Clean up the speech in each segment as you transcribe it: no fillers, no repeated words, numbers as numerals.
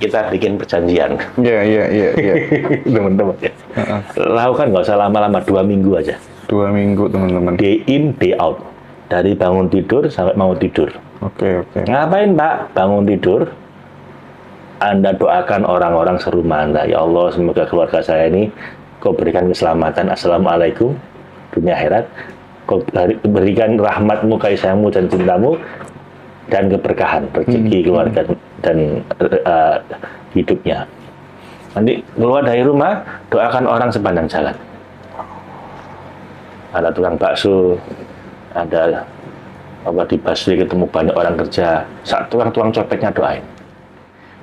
Kita bikin perjanjian. Iya. Teman-teman. Lakukan nggak usah lama-lama, 2 minggu aja. 2 minggu, teman-teman. Day in, day out. Dari bangun tidur sampai mau tidur. Oke. Ngapain, Pak? Bangun tidur, Anda doakan orang-orang serumah Anda. Ya Allah, semoga keluarga saya ini Kau berikan keselamatan. Assalamualaikum, dunia akhirat. Kau berikan rahmatmu, kasih sayangmu, dan cintamu, dan keberkahan, rezeki, keluarga, dan hidupnya. Nanti keluar dari rumah, doakan orang sepanjang jalan. Ada tukang bakso, ada di busway ketemu banyak orang kerja, saat tukang copetnya doain.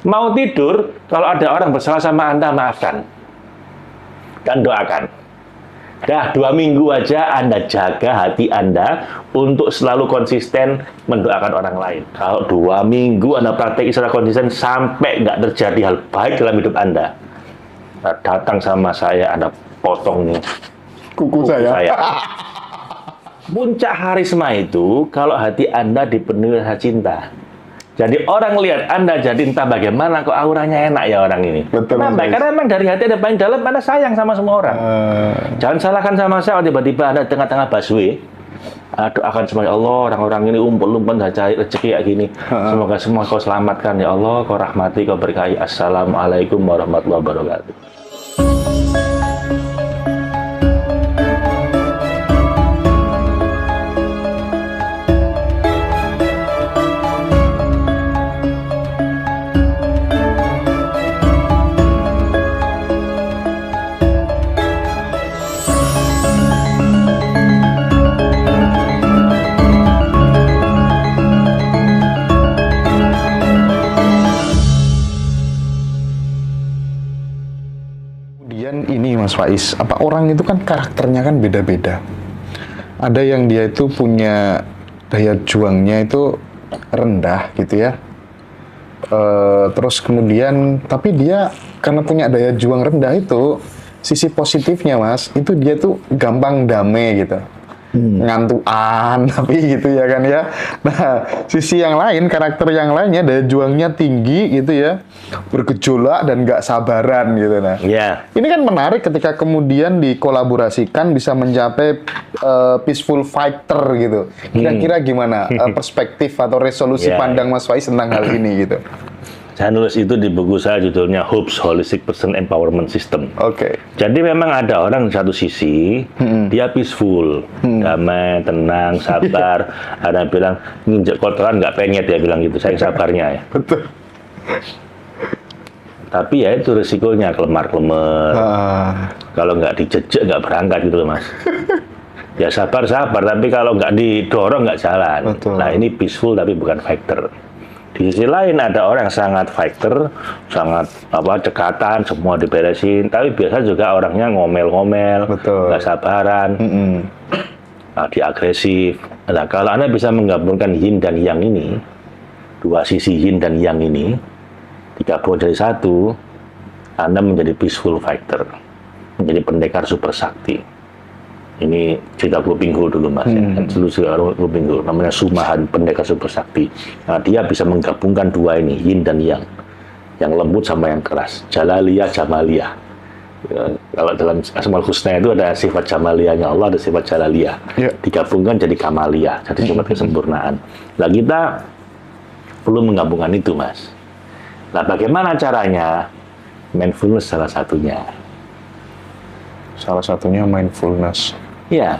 Mau tidur, kalau ada orang bersalah sama Anda, maafkan. Dan doakan. Dah 2 minggu aja Anda jaga hati Anda untuk selalu konsisten mendoakan orang lain. Kalau 2 minggu Anda praktek secara konsisten sampai nggak terjadi hal baik dalam hidup Anda, datang sama saya, Anda potong nih Kuku saya. Puncak harisma itu kalau hati Anda dipenuhi rasa cinta. Jadi orang lihat Anda jadi entah bagaimana, kok auranya enak ya orang ini. Betul. Kenapa? Karena memang dari hati Anda paling dalam, Anda sayang sama semua orang. Jangan salahkan sama saya, tiba-tiba Anda di tengah-tengah busway, doakan semuanya, Allah, orang-orang ini umpul-umpul cari rezeki kayak gini. Semoga semua Kau selamatkan ya Allah, Kau rahmati, Kau berkahi. Assalamualaikum warahmatullahi wabarakatuh. Kemudian ini Mas Faiz, apa orang itu kan karakternya kan beda-beda. Ada yang dia itu punya daya juangnya itu rendah gitu ya. Terus kemudian tapi dia karena punya daya juang rendah itu, sisi positifnya Mas, itu dia tuh gampang damai gitu. Ngantuan tapi gitu ya kan ya. Nah, sisi yang lain, karakter yang lainnya daya juangnya tinggi gitu ya, bergejolak dan nggak sabaran gitu. Nah, ini kan menarik ketika kemudian dikolaborasikan bisa mencapai peaceful fighter gitu. Kira-kira gimana perspektif atau resolusi pandang Mas Faiz tentang hal ini gitu? Saya nulis itu di buku saya, judulnya Hoops Holistic Person Empowerment System. Jadi memang ada orang di satu sisi, dia peaceful, damai, tenang, sabar. Ada yang bilang, nginjek kotoran nggak penyet, dia bilang gitu, saya sabarnya ya. Betul. Tapi ya itu risikonya, kelemar-kelemar. Kalau nggak dijejek, nggak berangkat gitu loh Mas. Ya sabar-sabar, tapi kalau nggak didorong, nggak jalan. Betul. Nah ini peaceful tapi bukan fighter. Di sisi lain ada orang yang sangat fighter, sangat dekatan, semua diberesin. Tapi biasa juga orangnya ngomel-ngomel, nggak sabaran, dia agresif. Nah kalau Anda bisa menggabungkan yin dan yang ini, dua sisi yin dan yang ini, digabung jadi satu, Anda menjadi peaceful fighter, menjadi pendekar super sakti. Ini cerita Lupingho dulu Mas, Lupingho, namanya Sumahan, pendekar super sakti. Nah, dia bisa menggabungkan dua ini, yin dan yang lembut sama yang keras, Jalaliyah, Jamaliyah. Ya, kalau dalam Asmaul Husna itu ada sifat Jamaliyahnya Allah, ada sifat Jalaliyah. Digabungkan jadi Kamaliyah, jadi sifat kesempurnaan. Nah, kita perlu menggabungkan itu Mas. Nah, bagaimana caranya? Mindfulness salah satunya. Salah satunya mindfulness. Ya,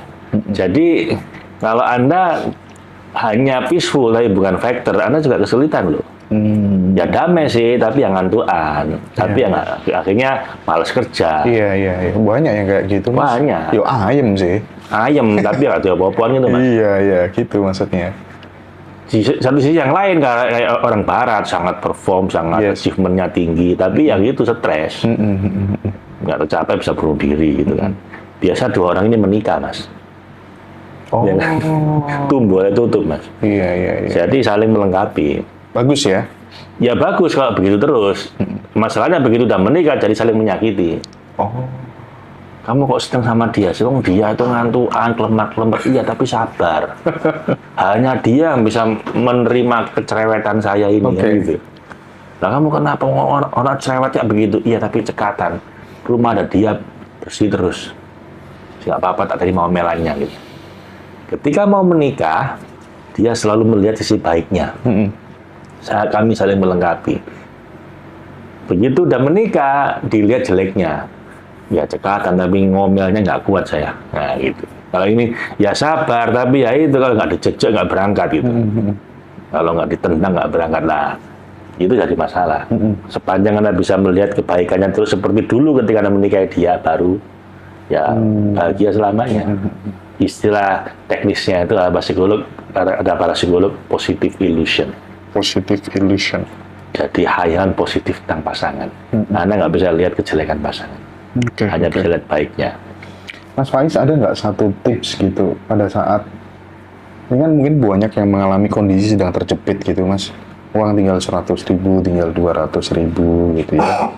jadi kalau Anda hanya peaceful tapi bukan fighter, Anda juga kesulitan loh. Ya damai sih, tapi yang ngantuan, tapi yang akhirnya malas kerja. Iya. Banyak yang kayak gitu Mas. Banyak. Yo ayem sih. Ayem, tapi nggak ada apa-apaan gitu Mas. Iya, gitu maksudnya. Di satu sisi yang lain, kayak orang Barat, sangat perform, sangat achievementnya tinggi, tapi yang itu stres. Nggak tercapai bisa bunuh diri gitu kan. Biasa dua orang ini menikah Mas. Tumbuh tutup Mas. Iya. Jadi saling melengkapi. Bagus ya? Ya bagus kalau begitu terus. Masalahnya begitu udah menikah jadi saling menyakiti. Kamu kok sedang sama dia sih? Dia itu ngantuan, kelemar-kelemar. Iya tapi sabar. Hanya dia yang bisa menerima kecerewetan saya ini. Gitu. Lah kamu kenapa orang cerewet kayak begitu? Iya, tapi cekatan. Rumah ada dia bersih terus. Nggak apa-apa, tak terima omelannya gitu. Ketika mau menikah, dia selalu melihat sisi baiknya. Kami saling melengkapi. Begitu udah menikah, dilihat jeleknya. Ya cekatan, tapi ngomelnya nggak kuat saya. Nah gitu. Kalau ini ya sabar, tapi ya itu kalau nggak dijejek nggak berangkat gitu. Kalau nggak ditendang nggak berangkat lah. Itu jadi masalah. Sepanjang Anda bisa melihat kebaikannya terus seperti dulu ketika Anda menikahi dia, baru ya bahagia selamanya. Istilah teknisnya itu ada para psikolog positive illusion. Positive illusion. Jadi hayalan positif tentang pasangan. Anda nggak bisa lihat kejelekan pasangan. Hanya bisa lihat baiknya. Mas Faiz, ada nggak satu tips gitu pada saat ini kan mungkin banyak yang mengalami kondisi sedang terjepit gitu Mas, uang tinggal 100.000, tinggal 200.000 gitu ya,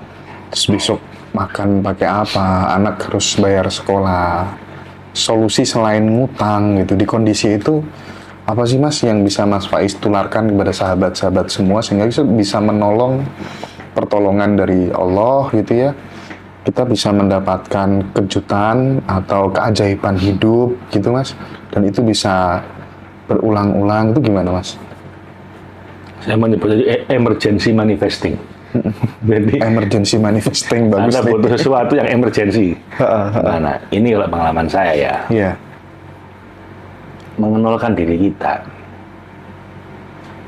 terus besok makan pakai apa, anak harus bayar sekolah, solusi selain ngutang gitu di kondisi itu apa sih Mas yang bisa Mas Faiz tularkan kepada sahabat-sahabat semua sehingga bisa menolong pertolongan dari Allah gitu ya, kita bisa mendapatkan kejutan atau keajaiban hidup gitu Mas, dan itu bisa berulang-ulang, itu gimana Mas? Saya menyebutnya emergency manifesting. Jadi emergency manifesting, bagus. Anda butuh sesuatu yang emergency. Nah, ini kalau pengalaman saya ya. Iya. Mengenalkan diri kita.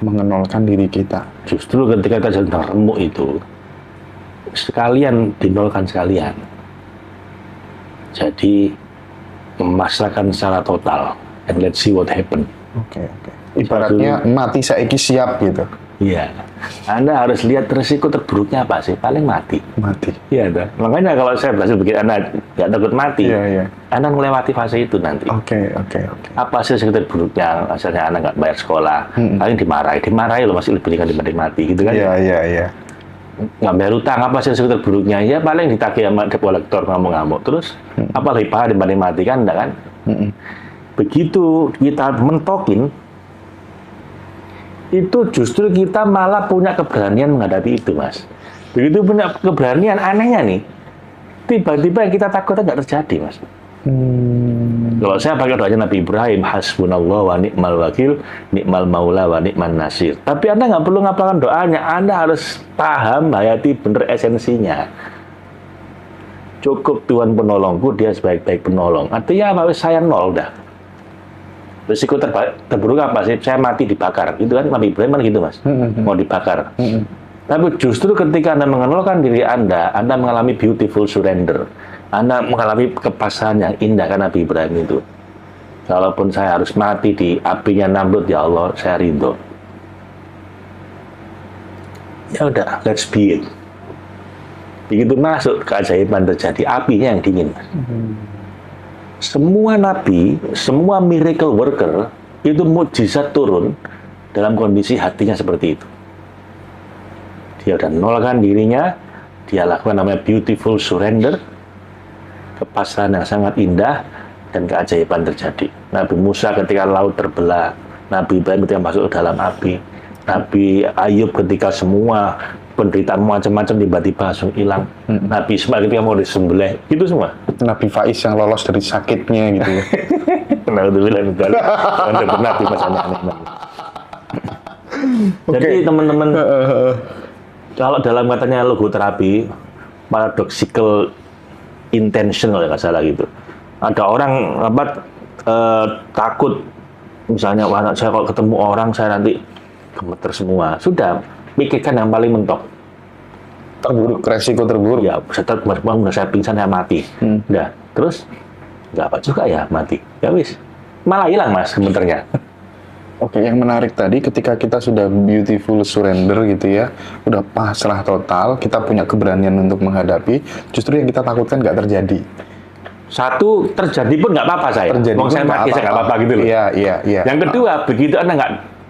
Mengenalkan diri kita. Justru ketika kita sedang remuk itu, sekalian dinolkan sekalian. Jadi memasrahkan secara total and let's see what happen. Oke. Ibaratnya mati saiki siap gitu. Iya. Anda harus lihat risiko terburuknya apa sih? Paling mati. Mati. Iya, makanya kalau saya berhasil bikin Anda nggak takut mati, Anda melewati fase itu nanti. Oke. Apa sih risiko terburuknya? Asalnya Anda nggak bayar sekolah, paling dimarahi loh, masih lebih dibanding mati gitu kan? Iya. Nggak bayar utang, apa sih risiko terburuknya? Ya paling ditagih sama debt collector ngamuk-ngamuk. Terus apa lebih parah dibanding mati kan? Enggak kan? Begitu kita mentokin, itu justru kita malah punya keberanian menghadapi itu, Mas. Begitu punya keberanian, anehnya nih, tiba-tiba yang kita takutnya nggak terjadi, Mas. Kalau saya pakai doanya Nabi Ibrahim, hasbunallah wa ni'mal wakil, ni'mal maula wa ni'man nasir. Tapi Anda nggak perlu ngapalkan doanya, Anda harus paham, hayati bener esensinya. Cukup Tuhan penolongku, dia sebaik-baik penolong. Artinya apa? Saya nol dah. Risiko terburuk apa sih? Saya mati dibakar. Itu kan Nabi Ibrahim kan gitu, Mas. Mau dibakar. Tapi justru ketika Anda mengenalkan diri Anda mengalami beautiful surrender. Anda mengalami kepasrahan yang indah kan Nabi Ibrahim itu. Kalaupun saya harus mati di apinya Namrud, ya Allah, saya ridho. Ya udah, let's be it. Begitu masuk, keajaiban terjadi, apinya yang dingin. Semua nabi, semua miracle worker, itu mukjizat turun dalam kondisi hatinya seperti itu. Dia udah nolkan dirinya, dia lakukan namanya beautiful surrender, kepasrahan yang sangat indah, dan keajaiban terjadi. Nabi Musa ketika laut terbelah, Nabi Ibrahim ketika masuk ke dalam api, Nabi Ayub ketika semua penderitaan macam-macam tiba-tiba langsung hilang, Nabi Ismail ketika mau disembelih, itu semua. Nabi Faiz yang lolos dari sakitnya gitu ya. Nabi Jadi teman-teman, kalau dalam katanya logoterapi, paradoxical intention kalau nggak salah gitu. Ada orang takut, misalnya saya kalau ketemu orang saya nanti gemeter semua. Sudah, pikirkan yang paling mentok. Terburuk, resiko terburuk. Ya, setelah saya pingsan saya mati. Udah, terus nggak apa juga ya mati. Ya wis, malah hilang Mas gemeternya. Oke, yang menarik tadi ketika kita sudah beautiful surrender gitu ya, udah pasrah total, kita punya keberanian untuk menghadapi, justru yang kita takutkan nggak terjadi. Satu, terjadi pun nggak apa-apa saya. Terjadi pun saya mati, saya nggak apa-apa gitu loh. Iya. Yang kedua, begitu Anda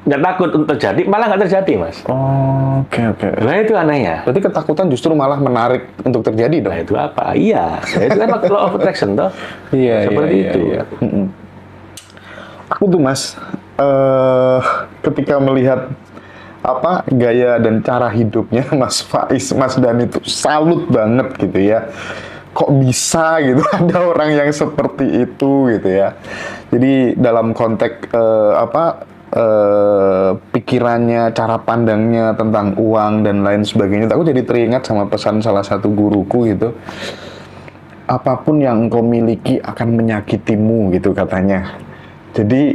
nggak takut untuk terjadi, malah nggak terjadi, Mas. Oke. Nah, itu anehnya. Berarti ketakutan justru malah menarik untuk terjadi dong? Nah, itu apa? Iya. Itu kan law of attraction, toh. Iya, seperti itu. Iya. Aku tuh, Mas, ketika melihat gaya dan cara hidupnya Mas Faiz, Mas Dhani itu salut banget gitu ya. Kok bisa gitu ada orang yang seperti itu gitu ya. Jadi dalam konteks pikirannya, cara pandangnya tentang uang dan lain sebagainya, aku jadi teringat sama pesan salah satu guruku gitu. Apapun yang engkau miliki akan menyakitimu gitu katanya. Jadi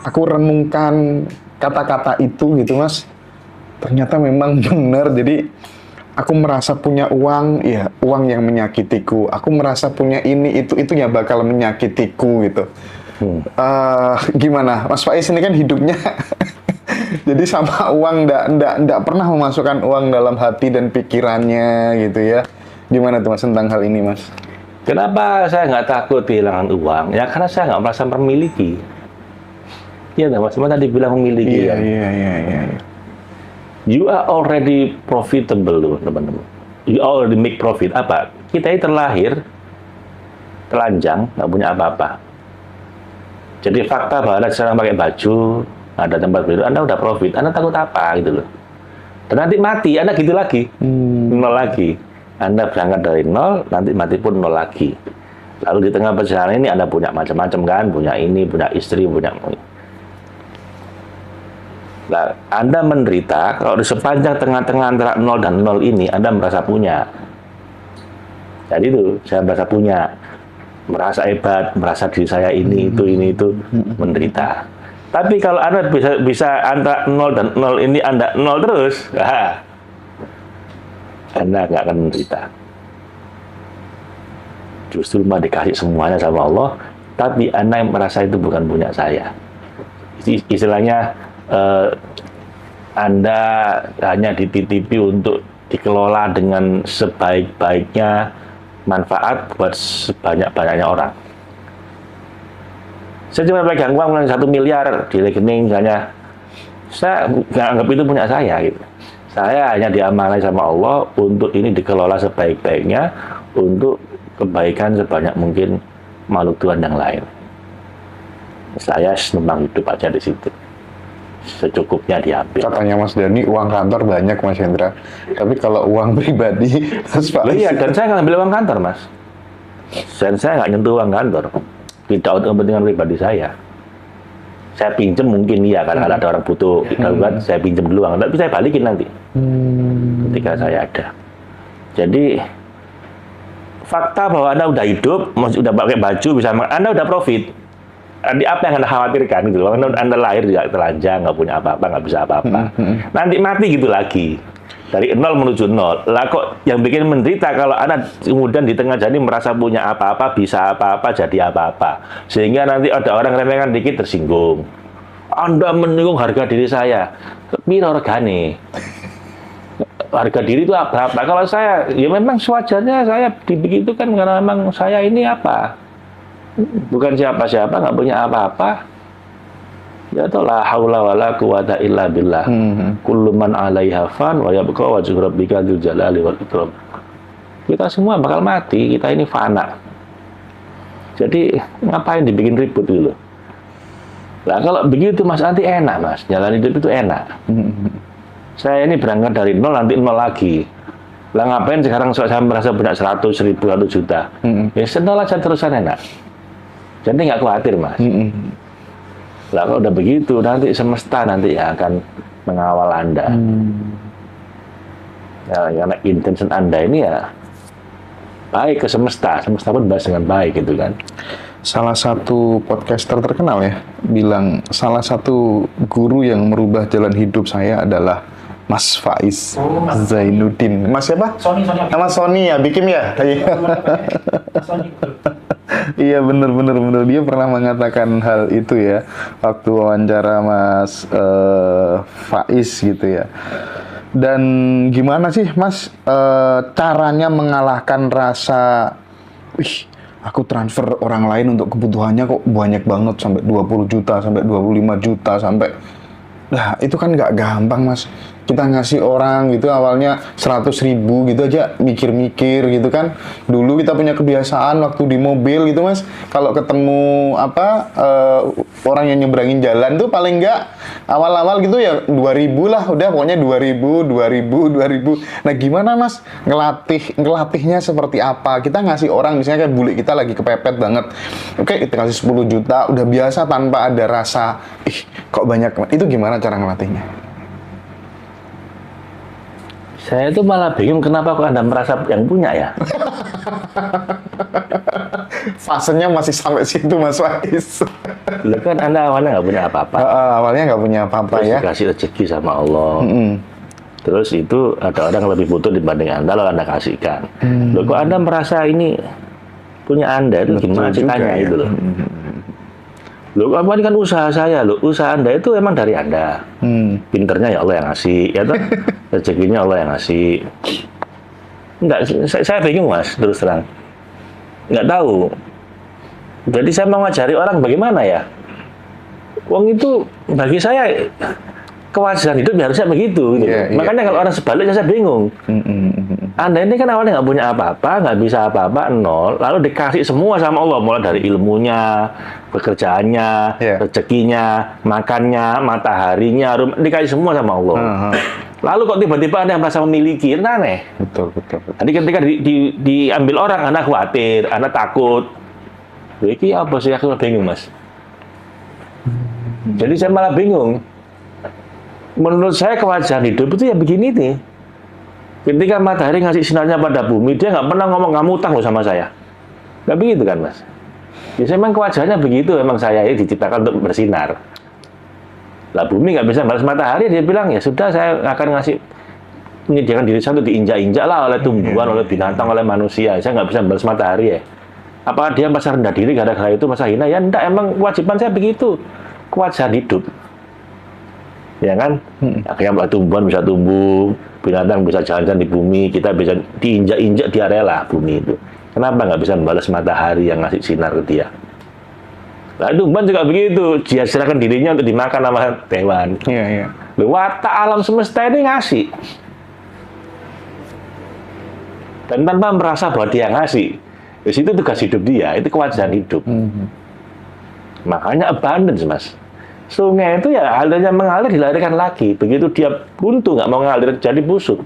aku renungkan kata-kata itu gitu Mas. Ternyata memang benar. Jadi aku merasa punya uang, ya uang yang menyakitiku. Aku merasa punya ini itu yang bakal menyakitiku gitu. Gimana Mas Faiz ini kan hidupnya jadi sama uang ndak pernah memasukkan uang dalam hati dan pikirannya gitu ya. Gimana tuh Mas tentang hal ini Mas? Kenapa saya nggak takut kehilangan uang? Ya karena saya nggak merasa memiliki. Iya Mas, tadi bilang memiliki. Iya. You are already profitable loh teman-teman. You already make profit. Apa? Kita ini terlahir telanjang, nggak punya apa-apa. Jadi fakta bahwa Anda sekarang pakai baju, ada tempat tidur, Anda udah profit. Anda takut apa gitu loh. Dan nanti mati, Anda gitu lagi. Nol lagi. Anda berangkat dari nol, nanti mati pun nol lagi. Lalu di tengah perjalanan ini Anda punya macam-macam kan, punya ini, punya istri, punya... Nah, Anda menderita, kalau di sepanjang tengah-tengah antara nol dan nol ini, Anda merasa punya. Jadi itu, saya merasa punya. Merasa hebat, merasa diri saya ini, itu, menderita. Tapi kalau Anda bisa antara nol dan nol ini, Anda nol terus, Anda nggak akan menderita. Justru mah dikasih semuanya sama Allah, tapi Anda yang merasa itu bukan punya saya. Istilahnya, Anda hanya dititipi untuk dikelola dengan sebaik-baiknya, manfaat buat sebanyak-banyaknya orang. Saya cuma pegang uang 1 miliar di rekening misalnya, saya nggak anggap itu punya saya gitu. Saya hanya diamanai sama Allah untuk ini dikelola sebaik-baiknya untuk kebaikan sebanyak mungkin makhluk Tuhan yang lain. Saya numpang hidup aja di situ. Secukupnya diambil. Katanya Mas Dhani uang kantor banyak Mas Hendra. Tapi kalau uang pribadi, Mas Faiz. Iya, dan saya nggak ambil uang kantor Mas. Dan saya nggak nyentuh uang kantor. Tidak untuk kepentingan pribadi saya. Saya pinjam mungkin iya kan ada orang butuh darurat, saya pinjam dulu uang, tapi saya balikin nanti ketika saya ada. Jadi fakta bahwa Anda udah hidup, udah pakai baju, bisa Anda udah profit. Nanti apa yang Anda khawatirkan gitu loh. Anda lahir juga telanjang, nggak punya apa-apa, nggak bisa apa-apa. Nanti mati gitu lagi. Dari 0 menuju 0. Lah kok yang bikin menderita kalau Anda kemudian di tengah jalan merasa punya apa-apa, bisa apa-apa, jadi apa-apa. Sehingga nanti ada orang remehkan dikit tersinggung. Anda menyinggung harga diri saya. Piro regane? Harga diri itu berapa? Kalau saya, ya memang sewajarnya saya dibegitukan karena memang saya ini apa? Bukan siapa-siapa, nggak punya apa-apa. Ya la haula wala quwata illa billah. Kullu man 'alaiha fan wa yabqa wajhu rabbika dzul jalali wal ikram. Kita semua bakal mati, kita ini fana. Jadi ngapain dibikin ribut dulu? Nah kalau begitu Mas nanti enak Mas, jalan hidup itu enak. Saya ini berangkat dari nol nanti nol lagi. Lah ngapain sekarang saya merasa punya 100, 1000, 1 juta? Ya senol aja terusan enak. Jadi nggak khawatir Mas. Lah kalau udah begitu nanti semesta nanti yang akan mengawal Anda. Ya, karena intention Anda ini ya baik ke semesta pun balas dengan baik gitu kan. Salah satu podcaster terkenal ya bilang salah satu guru yang merubah jalan hidup saya adalah Mas Faiz Zainuddin. Mas siapa? Sony. Nama Sony ya, bikin ya? Sony. Iya bener dia pernah mengatakan hal itu ya waktu wawancara Mas Faiz gitu ya. Dan gimana sih Mas caranya mengalahkan rasa aku transfer orang lain untuk kebutuhannya kok banyak banget sampai 20 juta sampai 25 juta sampai nah itu kan nggak gampang Mas. kita ngasih orang gitu awalnya 100.000 gitu aja mikir-mikir gitu kan. Dulu kita punya kebiasaan waktu di mobil gitu Mas, kalau ketemu orang yang nyebrangin jalan tuh paling enggak awal-awal gitu ya 2.000 lah, udah pokoknya 2.000. Nah gimana Mas ngelatihnya seperti apa? Kita ngasih orang misalnya kayak bule kita lagi kepepet banget, oke kita kasih 10 juta udah biasa tanpa ada rasa kok banyak. Itu gimana cara ngelatihnya? Saya itu malah bingung kenapa kok Anda merasa yang punya ya. Fasenya masih sampai situ Mas Faiz. Dulu kan Anda awalnya nggak punya apa-apa. Awalnya nggak punya apa-apa Terus ya. dikasih rezeki sama Allah. Terus itu ada orang yang lebih butuh dibanding Anda, lalu Anda kasihkan. Loh kok Anda merasa ini punya Anda, itu gimana ceritanya ya. itu loh. Loh, apa ini kan usaha saya loh. Usaha Anda itu emang dari Anda. Pinternya ya Allah yang ngasih, ya toh? Rezekinya Allah yang ngasih. Enggak, saya bingung Mas, terus terang. Enggak tahu. Jadi saya mau ngajari orang bagaimana ya? Wong itu bagi saya kewajaran hidup harusnya begitu. Gitu. Makanya kalau orang sebaliknya saya bingung. Anda ini kan awalnya nggak punya apa-apa, nggak bisa apa-apa, nol. Lalu dikasih semua sama Allah, mulai dari ilmunya, pekerjaannya, rezekinya, makannya, mataharinya, dikasih semua sama Allah. Lalu kok tiba-tiba Anda merasa memiliki, itu aneh. Betul. Jadi ketika diambil orang, Anda khawatir, Anda takut. Ini apa sih? Aku bingung Mas. Jadi saya malah bingung. Menurut saya kewajaran hidup itu ya begini nih. Ketika matahari ngasih sinarnya pada bumi, dia nggak pernah ngomong kamu utang loh sama saya. Nggak begitu kan Mas? Ya memang kewajarannya begitu, memang saya ini diciptakan untuk bersinar. Lah bumi nggak bisa balas matahari, dia bilang ya sudah saya akan ngasih menyediakan diri saya untuk diinjak-injak lah oleh tumbuhan, oleh binatang, oleh manusia. Saya nggak bisa balas matahari ya. Apa dia masa rendah diri gara-gara itu masa hina? Ya enggak, emang kewajiban saya begitu. Kewajaran hidup. Ya kan? Akhirnya tumbuhan bisa tumbuh, binatang bisa jalan-jalan di bumi, kita bisa diinjak-injak di area lah bumi itu. Kenapa nggak bisa membalas matahari yang ngasih sinar ke dia? Nah, tumbuhan juga begitu, dia serahkan dirinya untuk dimakan sama hewan. Iya. Watak alam semesta ini ngasih. Dan tanpa merasa bahwa dia ngasih. Di situ tugas hidup dia, itu kewajaran hidup. Makanya abundance, Mas. Sungai itu ya alirnya mengalir dilarikan lagi. Begitu dia buntu nggak mau ngalir jadi busuk.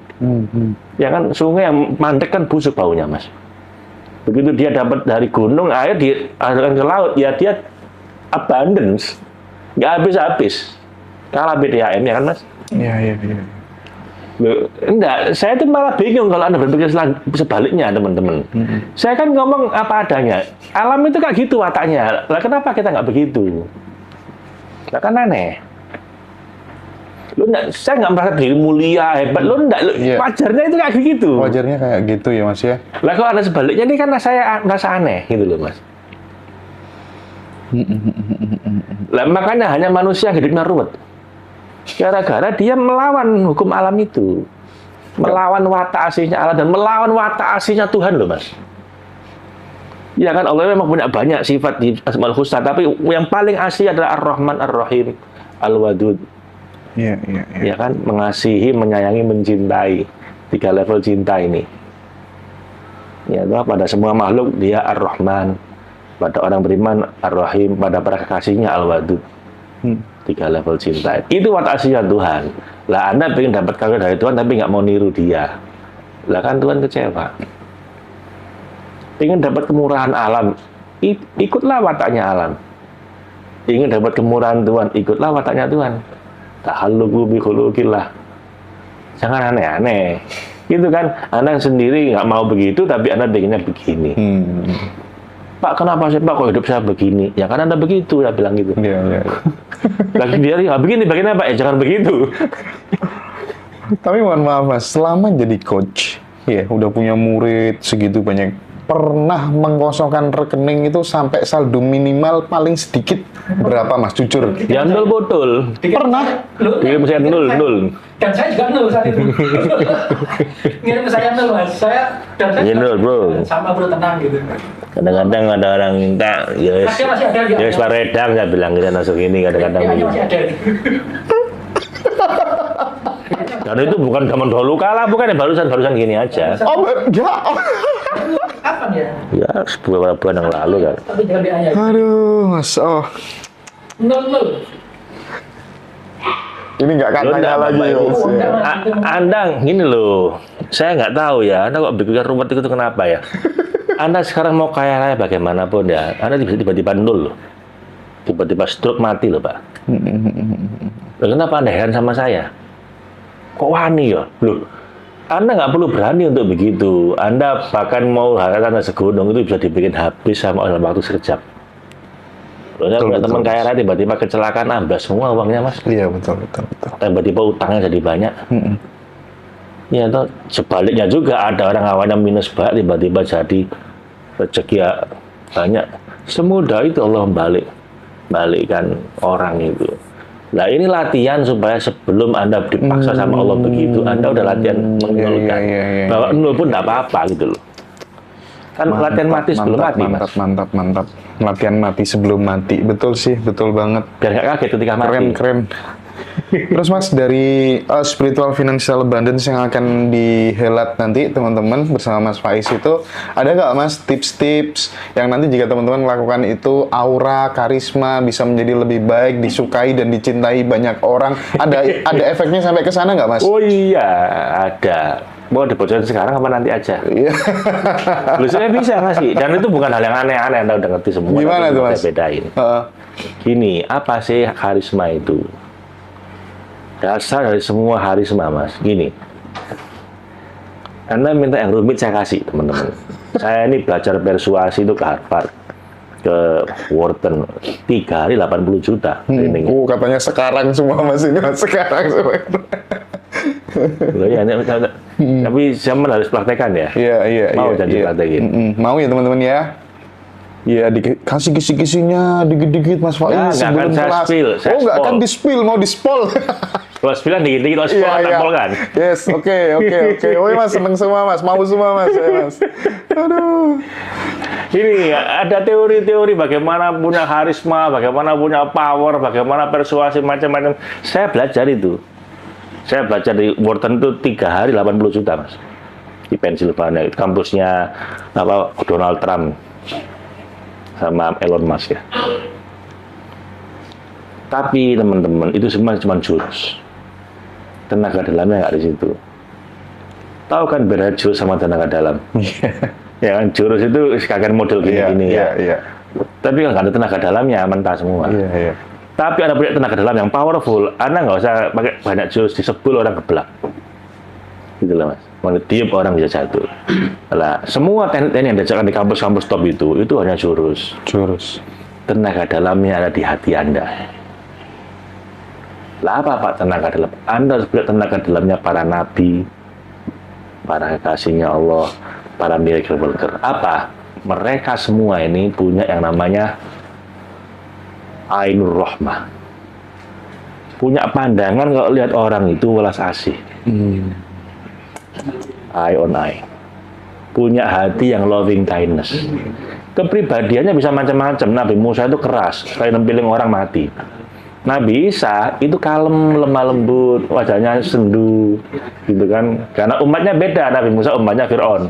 Ya kan sungai yang mandek kan busuk baunya Mas. Begitu dia dapat dari gunung air dialirkan ke laut ya dia abundance, nggak habis-habis. Kalah BDHM ya kan Mas? Iya. Loh, enggak, saya itu malah bingung kalau Anda berpikir sebaliknya teman-teman. Saya kan ngomong apa adanya. Alam itu kayak gitu wataknya. Lah kenapa kita nggak begitu? Nah kan aneh. Lu enggak, saya nggak merasa diri mulia, hebat. Lu enggak, wajarnya itu kayak gitu. Wajarnya kayak gitu ya Mas ya. Lah kalau ada sebaliknya ini kan saya merasa aneh gitu loh Mas. Lah makanya hanya manusia yang hidupnya ruwet. Gara-gara dia melawan hukum alam itu. Melawan watak aslinya alam dan melawan watak aslinya Tuhan loh Mas. Ya kan Allah memang punya banyak sifat di Asmaul Husna, tapi yang paling asli adalah Ar-Rahman Ar-Rahim Al-Wadud. Iya. Ya kan, mengasihi, menyayangi, mencintai. 3 level cinta ini. Ya, pada semua makhluk dia Ar-Rahman. Pada orang beriman Ar-Rahim, pada para kekasihnya Al-Wadud. 3 level cinta. Itu watak aslinya Tuhan. Lah Anda pengen dapat kagak dari Tuhan tapi nggak mau niru dia. Lah kan Tuhan kecewa. Ingin dapat kemurahan alam, ikutlah wataknya alam. Ingin dapat kemurahan Tuhan, ikutlah wataknya Tuhan. Tahalluqu bi khuluqillah. Jangan aneh-aneh. Gitu kan, Anda sendiri nggak mau begitu, tapi Anda pengennya begini. Pak, kenapa sih Pak kok hidup saya begini? Ya kan Anda begitu, saya bilang gitu. Iya. Lagi dia nggak begini, bagaimana Pak? Ya jangan begitu. Tapi mohon maaf Mas, selama jadi coach, ya udah punya murid segitu banyak, pernah mengkosongkan rekening itu sampai saldo minimal paling sedikit berapa Mas? Jujur. Ya nol botol. Pernah? Kirim saya nol. Dan saya juga nol saat itu. Ngirim ke saya nol Mas. Saya nol bro. Sama bro, tenang gitu. Kadang-kadang ada orang minta, ya wis paredang saya bilang kita masuk ini kadang-kadang. Masih ada. Dan itu bukan zaman dahulu kala, bukan ya, barusan gini aja. Oh, ya. Kapan ya? Ya, beberapa bulan yang lalu kan. Tapi jangan diayat. Aduh, Mas. Oh. 00. Ini nggak katanya Loh, lagi. Bapak Ibu. Mas, ya. Anda gini loh, saya nggak tahu ya, Anda kok bikin rumit itu kenapa ya? Anda sekarang mau kaya raya bagaimanapun ya, Anda bisa tiba-tiba nol loh. Tiba-tiba stroke mati loh, Pak. Loh, kenapa Anda heran sama saya? Kok wani ya? Loh, Anda nggak perlu berani untuk begitu. Anda bahkan mau harta segunung itu bisa dibikin habis sama dalam waktu sekejap. Loh, saya punya teman kaya raya tiba-tiba kecelakaan amblas semua uangnya, Mas. Iya, betul. Tiba-tiba utangnya jadi banyak. Ya, toh sebaliknya juga ada orang awalnya minus banget tiba-tiba jadi rezeki ya banyak. Semudah itu Allah balikkan orang itu. Nah, ini latihan supaya sebelum Anda dipaksa sama Allah begitu, Anda udah latihan menolkan. Bahwa nol pun tidak apa-apa gitu loh. Kan latihan mati sebelum mati, Mas. Mantap. Latihan mati sebelum mati. Betul sih, betul banget. Biar nggak kaget ketika mati. Keren. Terus Mas, dari spiritual financial abundance yang akan dihelat nanti teman-teman bersama Mas Faiz itu, ada nggak Mas tips-tips yang nanti jika teman-teman melakukan itu aura, karisma bisa menjadi lebih baik, disukai dan dicintai banyak orang? Ada efeknya sampai ke sana nggak Mas? Oh iya, ada. Mau dibocorin sekarang apa nanti aja? Iya. Lu saya bisa ngasih, dan itu bukan hal yang aneh-aneh, Anda udah ngerti semua. Gimana tuh Mas? Saya bedain. Gini, apa sih karisma itu? Dasar dari semua karisma, Mas. Gini, Anda minta yang rumit saya kasih, teman-teman. Saya ini belajar persuasi itu ke Harvard, ke Wharton, 3 hari 80 juta. Katanya sekarang semua Mas ini, Mas. Sekarang semua. Ya, tapi zaman harus praktekan ya. Iya. Mau janji praktekin. Mau ya teman-teman ya. Iya, dikasih kisi-kisinya dikit-dikit Mas Faiz sebelum kelas. Nggak akan di-spill, mau di-spol. Kalau spill dikit-dikit, kalau spill tampol kan. Yes, oke. Woi Mas, seneng semua Mas, mau semua Mas. Ya, Mas. Aduh. Ini ada teori-teori bagaimana punya karisma, bagaimana punya power, bagaimana persuasi macam-macam. Saya belajar itu. Saya belajar di Wharton itu 3 hari 80 juta, Mas. Di Pennsylvania, kampusnya Donald Trump sama Elon Musk ya. Tapi teman-teman, itu semua cuma jurus. Tenaga dalamnya nggak di situ. Tahu kan beda jurus sama tenaga dalam? Ya kan, jurus itu sekalian model gini-gini ya. Tapi kalau nggak ada tenaga dalamnya, mentah semua. Tapi Anda punya tenaga dalam yang powerful, Anda nggak usah pakai banyak jurus, disebul orang keblak. Gitu lah Mas. Mau tiup orang bisa jatuh. Lah, semua teknik yang diajarkan di kampus-kampus top itu hanya jurus. Tenaga dalamnya ada di hati Anda. Lah apa Pak tenaga dalam? Anda harus punya tenaga dalamnya para nabi, para kekasihnya Allah, para miracle worker. Apa? Mereka semua ini punya yang namanya Ainur Rahmah. Punya pandangan kalau lihat orang itu welas asih. Eye on eye. Punya hati yang loving kindness. Kepribadiannya bisa macam-macam. Nabi Musa itu keras, sekali nempiling orang mati. Nabi Isa itu kalem, lemah lembut, wajahnya sendu, gitu kan? Karena umatnya beda. Nabi Musa umatnya Fir'aun,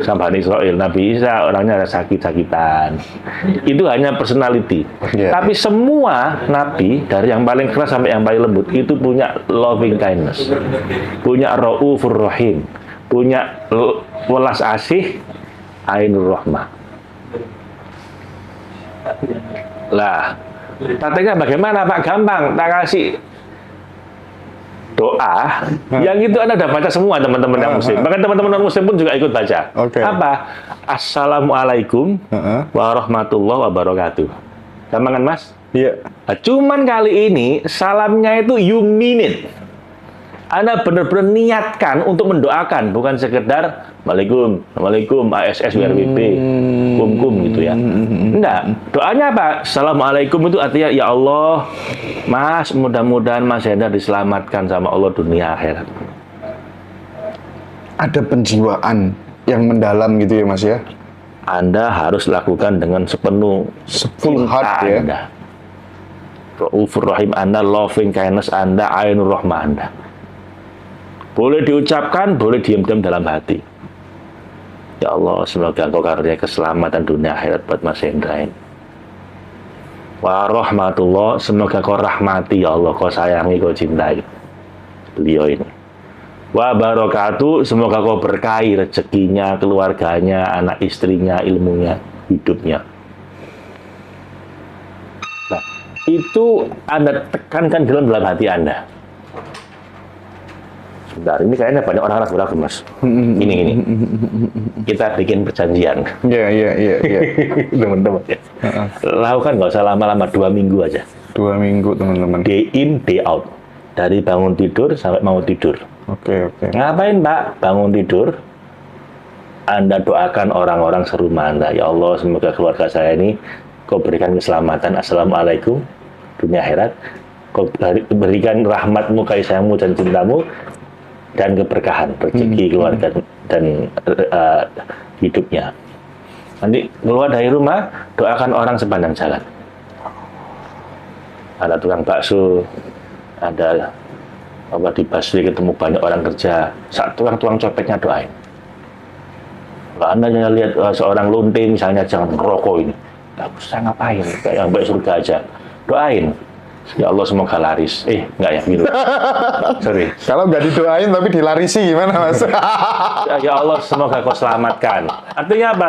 sama Bani Israel. Nabi Isa orangnya sakit-sakitan. Itu hanya personality. Tapi semua nabi dari yang paling keras sampai yang paling lembut itu punya loving kindness, punya Raufur Rahim, punya welas asih, Ainur Rahmah. Lah, prakteknya bagaimana Pak? Gampang, tak kasih doa. Yang itu Anda udah baca semua teman-teman yang muslim. Bahkan teman-teman non muslim pun juga ikut baca. Apa? Assalamualaikum warahmatullahi wabarakatuh. Gampang kan Mas? Iya. Nah, cuman kali ini salamnya itu you mean it. Anda benar-benar niatkan untuk mendoakan, bukan sekedar Waalaikumsalam, ASS, WRWP, kum gitu ya. Enggak. Doanya apa? Assalamualaikum itu artinya, ya Allah, Mas, mudah-mudahan Mas Hendar diselamatkan sama Allah dunia akhirat. Ada penjiwaan yang mendalam gitu ya Mas ya? Anda harus lakukan dengan sepenuh heart ya. Anda. Raufur Rahim Anda, loving kindness Anda, Ainur Rahmah Anda. Boleh diucapkan, boleh diam-diam dalam hati. Ya Allah, semoga Engkau karunia keselamatan dunia akhirat buat Mas Hendra ini. Wa rahmatullah, semoga Kau rahmati ya Allah, Kau sayangi, Kau cintai beliau ini. Wa barakatuh, semoga Kau berkahi rezekinya, keluarganya, anak istrinya, ilmunya, hidupnya. Nah, itu Anda tekankan dalam hati Anda. Sebentar, ini kayaknya banyak orang ragu-ragu, Mas. Ini. Kita bikin perjanjian. Iya. Teman-teman ya. Lakukan nggak usah lama-lama, 2 minggu aja. 2 minggu, teman-teman. Day in, day out. Dari bangun tidur sampai mau tidur. Oke. Ngapain, Pak? Bangun tidur, Anda doakan orang-orang serumah Anda. Ya Allah, semoga keluarga saya ini Kau berikan keselamatan. Assalamualaikum, dunia akhirat. Kau berikan rahmatmu, kasih sayangmu, dan cintamu, dan keberkahan, rezeki, keluarga, dan hidupnya. Nanti keluar dari rumah, doakan orang sepanjang jalan. Ada tukang bakso, ada di busway ketemu banyak orang kerja, saat tukang copetnya doain. Kalau Anda lihat seorang lonte misalnya, jangan merokok ini, tak usah ngapain, kayak yang baik surga aja, doain. Ya Allah, semoga laris. Enggak ya, gitu. Sorry. Kalau nggak didoain tapi dilarisi gimana, Mas? Ya Allah, semoga Kau selamatkan. Artinya apa?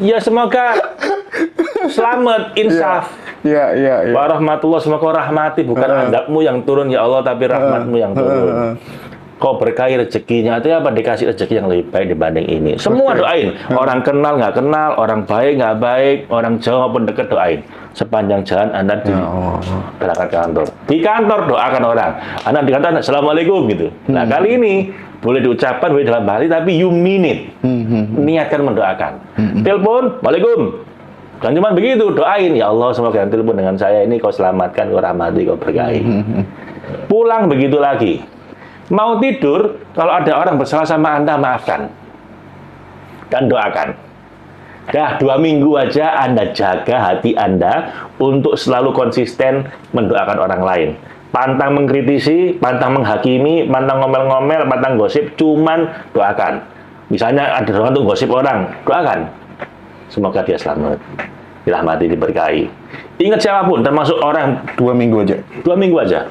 Ya semoga selamat, insaf. Iya. Wa rahmatullah, semoga Kau rahmati, bukan azabmu yang turun ya Allah, tapi rahmatmu yang turun. Kau berkahi rezekinya, artinya apa? Dikasih rezeki yang lebih baik dibanding ini. Semua doain. Orang kenal, nggak kenal, orang baik, nggak baik, orang jauh maupun dekat, doain. Sepanjang jalan Anda di berangkat kantor. Di kantor doakan orang. Anda di kantor, Assalamualaikum gitu. Nah, kali ini boleh diucapkan, boleh dalam hati, tapi you mean it. Niatkan mendoakan. Telepon, Waalaikum. Dan cuma begitu, doain. Ya Allah, semoga yang telepon dengan saya ini Kau selamatkan, Kau rahmati, Kau berkahi. Pulang begitu lagi. Mau tidur, kalau ada orang bersalah sama Anda, maafkan. Dan doakan. Dah 2 minggu aja Anda jaga hati Anda untuk selalu konsisten mendoakan orang lain. Pantang mengkritisi, pantang menghakimi, pantang ngomel-ngomel, pantang gosip, cuman doakan. Misalnya ada orang tuh gosip orang, doakan. Semoga dia selamat, dirahmati, diberkahi. Ingat siapapun, termasuk orang 2 minggu aja. 2 minggu aja.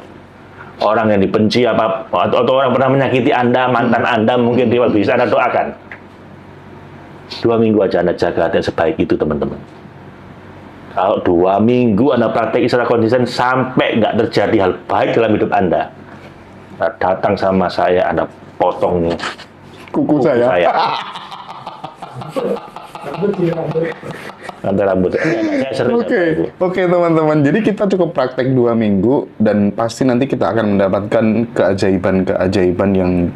Orang yang dibenci atau orang pernah menyakiti Anda, mantan Anda, mungkin dia bisa Anda doakan. 2 minggu aja Anda jaga hati sebaik itu, teman-teman. Kalau 2 minggu Anda praktek secara konsisten sampai nggak terjadi hal baik dalam hidup Anda, datang sama saya, Anda potong nih Kuku saya. Rambut. Oke, teman-teman. Jadi kita cukup praktek 2 minggu dan pasti nanti kita akan mendapatkan keajaiban yang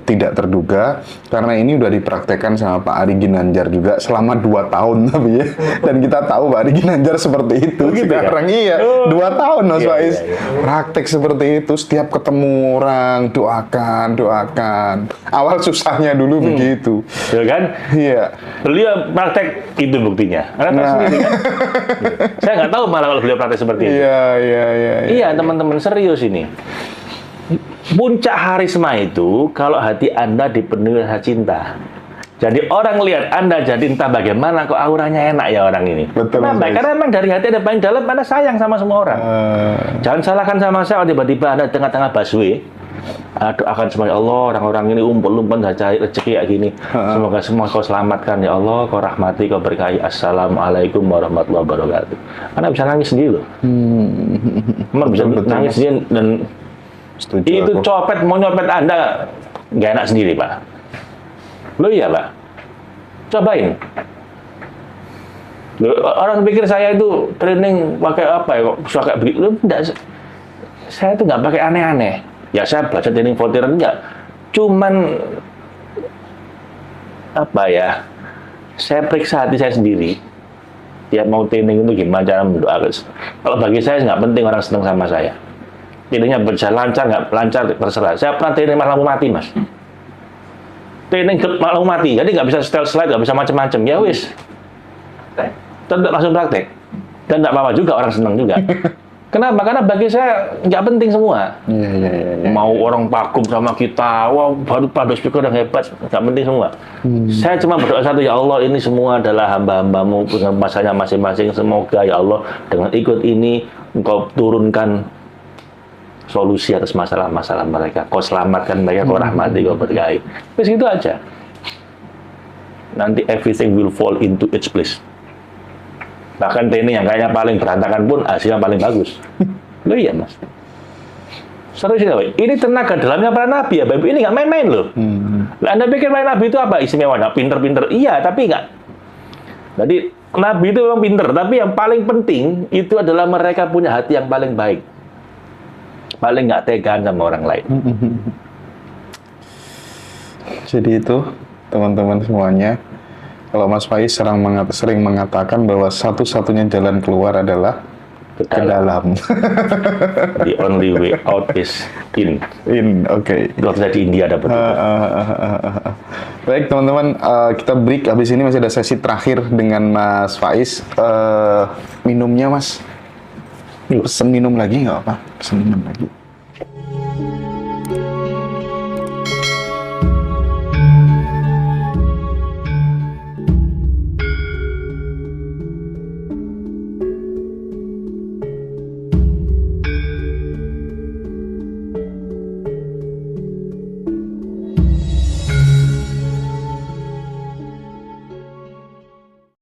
tidak terduga, karena ini udah dipraktekkan sama Pak Ari Ginanjar juga selama 2 tahun tapi ya. Dan kita tahu Pak Ari Ginanjar seperti itu sekarang. Iya, 2 tahun Mas Faiz. Praktek seperti itu, setiap ketemu orang doakan. Awal susahnya dulu begitu. Ya kan? Iya. Beliau praktek itu buktinya. Sendiri, kan? Saya nggak tahu malah kalau beliau praktek seperti itu. Iya, teman-teman, serius ini. Puncak harisma itu kalau hati Anda dipenuhi rasa cinta. Jadi orang lihat Anda jadi entah bagaimana, kok auranya enak ya orang ini. Betul. Kenapa? Karena memang dari hati Anda paling dalam, Anda sayang sama semua orang. Jangan salahkan sama saya, tiba-tiba Anda tengah-tengah busway, doakan semoga Allah orang-orang ini umpul-umpul cari rezeki kayak gini. Semoga semua Kau selamatkan ya Allah, Kau rahmati, Kau berkahi. Assalamualaikum warahmatullahi wabarakatuh. Anda bisa nangis sendiri loh. Memang bisa nangis sendiri dan itu copet mau nyopet Anda nggak enak sendiri, Pak. Loh iya, Pak. Cobain. Loh, orang pikir saya itu training pakai apa ya kok suka kayak begitu. Loh, enggak. Saya itu nggak pakai aneh-aneh. Ya saya belajar training volunteer enggak. Cuman apa ya? Saya periksa hati saya sendiri. Tiap mau training itu gimana cara mendoakan. Kalau bagi saya nggak penting orang senang sama saya. Trainingnya berjalan lancar nggak lancar terserah. Saya pernah training malah mau mati, Mas. Training malah mau mati. Jadi nggak bisa style slide, nggak bisa macam-macam. Ya wis. Tetap langsung praktek. Dan nggak apa-apa juga, orang senang juga. Kenapa? Karena bagi saya nggak penting semua. Iya. Mau orang kagum sama kita, wah baru public speaker yang hebat, nggak penting semua. Saya cuma berdoa satu, ya Allah, ini semua adalah hamba-hambamu dengan masanya masing-masing. Semoga ya Allah dengan ikut ini Engkau turunkan solusi atas masalah-masalah mereka. Kau selamatkan mereka, kau rahmati, kau berkahi. Terus gitu aja. Nanti everything will fall into its place. Bahkan training yang kayaknya paling berantakan pun hasilnya paling bagus. Loh iya mas. Serius ini, ini tenaga dalamnya para nabi ya, Bapak. Ini nggak main-main loh. Lah, Anda pikir para nabi itu apa istimewanya? Pinter-pinter, iya, tapi nggak. Jadi nabi itu memang pinter, tapi yang paling penting itu adalah mereka punya hati yang paling baik, paling nggak tegaan sama orang lain. Jadi itu teman-teman semuanya. Kalau Mas Faiz sering mengatakan bahwa satu-satunya jalan keluar adalah ke dalam. The only way out is in. Oke. Kalau saya di India dapat. Baik teman-teman, kita break. Habis ini masih ada sesi terakhir dengan Mas Faiz. Minumnya Mas, pesen minum lagi nggak apa? Pesen minum lagi.